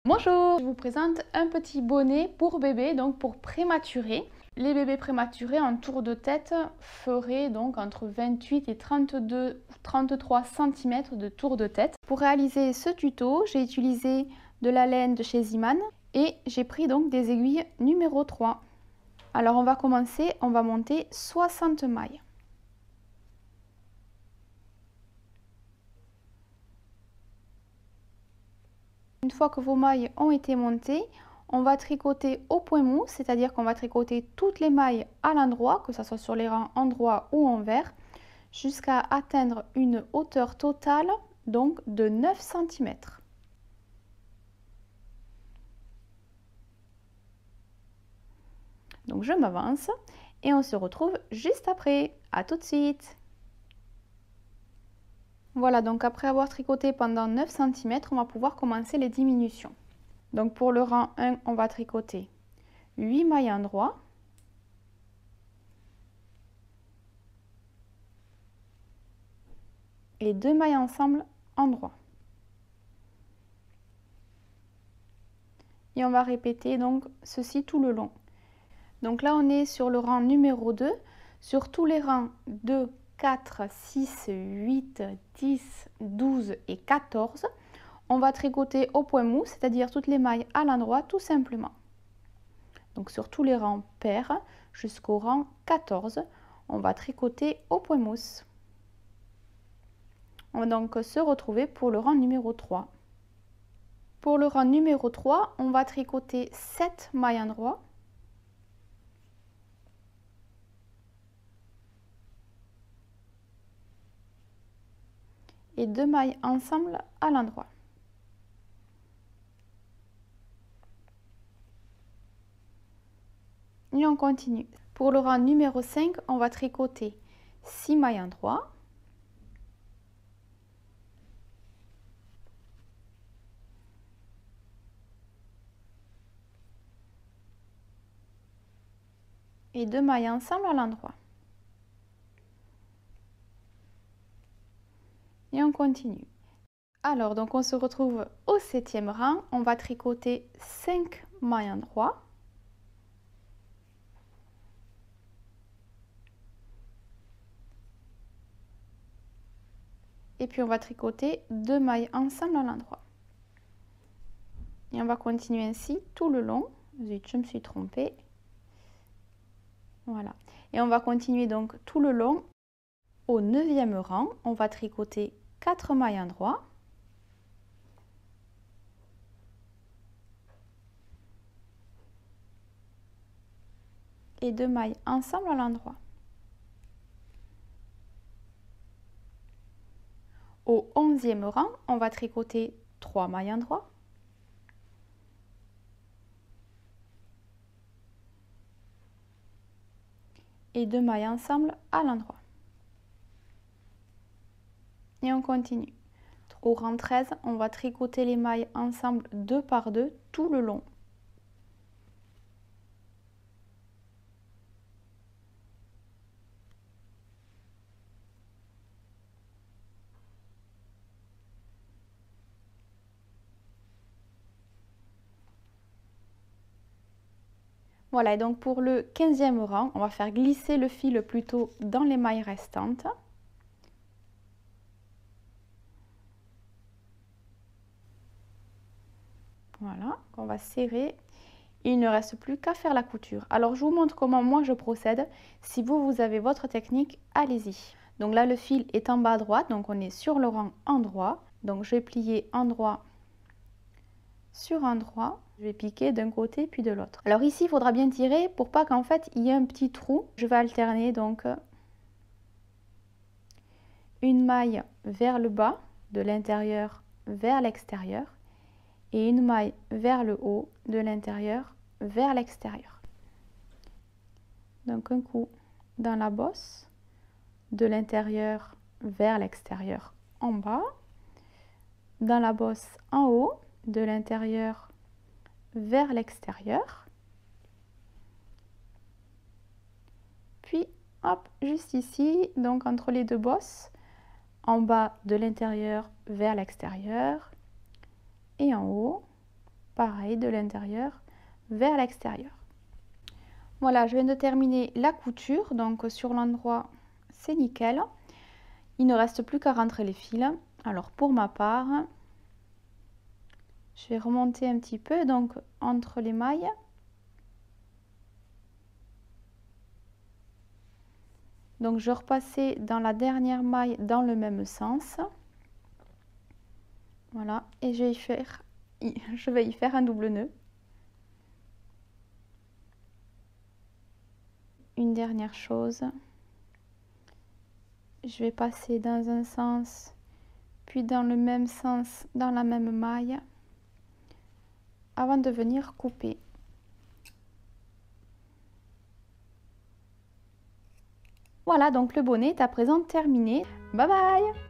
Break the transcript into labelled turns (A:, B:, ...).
A: Bonjour, je vous présente un petit bonnet pour bébé, donc pour prématuré. Les bébés prématurés en tour de tête feraient donc entre 28 et 32 ou 33 cm de tour de tête. Pour réaliser ce tuto, j'ai utilisé de la laine de chez Ziman et j'ai pris donc des aiguilles numéro 3. Alors on va commencer, on va monter 60 mailles. Une fois que vos mailles ont été montées, on va tricoter au point mou, c'est-à-dire qu'on va tricoter toutes les mailles à l'endroit, que ce soit sur les rangs endroit ou envers, jusqu'à atteindre une hauteur totale donc de 9 cm. Donc je m'avance et on se retrouve juste après. À tout de suite. Voilà, donc après avoir tricoté pendant 9 cm, on va pouvoir commencer les diminutions. Donc pour le rang 1, on va tricoter 8 mailles endroit. Et 2 mailles ensemble endroit. Et on va répéter donc ceci tout le long. Donc là on est sur le rang numéro 2. Sur tous les rangs 2, 4, 6, 8, 10, 12 et 14, on va tricoter au point mou, c'est-à-dire toutes les mailles à l'endroit tout simplement. Donc sur tous les rangs pairs jusqu'au rang 14, on va tricoter au point mousse. On va donc se retrouver pour le rang numéro 3. Pour le rang numéro 3, on va tricoter 7 mailles endroit. Et 2 mailles ensemble à l'endroit. Et on continue. Pour le rang numéro 5, on va tricoter 6 mailles endroit. Et 2 mailles ensemble à l'endroit. Et on continue. Alors, donc on se retrouve au 7e rang. On va tricoter 5 mailles endroit. Et puis on va tricoter 2 mailles ensemble à l'endroit. Et on va continuer ainsi tout le long. Zut, je me suis trompée. Voilà. Et on va continuer donc tout le long. Au 9e rang, on va tricoter 4 mailles endroit. Et 2 mailles ensemble à l'endroit. Au 11e rang, on va tricoter 3 mailles endroit. Et 2 mailles ensemble à l'endroit. Et on continue. Au rang 13, on va tricoter les mailles ensemble 2 par 2 tout le long. Voilà, et donc pour le 15e rang, on va faire glisser le fil plutôt dans les mailles restantes. Voilà, on va serrer. Il ne reste plus qu'à faire la couture. Alors je vous montre comment moi je procède. Si vous avez votre technique, allez-y. Donc là le fil est en bas à droite, donc on est sur le rang endroit. Donc je vais plier endroit sur endroit. Je vais piquer d'un côté puis de l'autre. Alors ici il faudra bien tirer pour pas qu'en fait il y ait un petit trou. Je vais alterner donc une maille vers le bas, de l'intérieur vers l'extérieur, et une maille vers le haut, de l'intérieur vers l'extérieur. Donc un coup dans la bosse, de l'intérieur vers l'extérieur en bas, dans la bosse en haut, de l'intérieur vers l'extérieur, puis hop, juste ici, donc entre les deux bosses, en bas de l'intérieur vers l'extérieur, et en haut pareil de l'intérieur vers l'extérieur. Voilà, je viens de terminer la couture, donc sur l'endroit c'est nickel. Il ne reste plus qu'à rentrer les fils. Alors pour ma part, je vais remonter un petit peu donc entre les mailles. Donc je repassais dans la dernière maille dans le même sens. Voilà, et je vais y faire un double nœud. Une dernière chose, je vais passer dans un sens, puis dans le même sens, dans la même maille, avant de venir couper. Voilà, donc le bonnet est à présent terminé. Bye bye!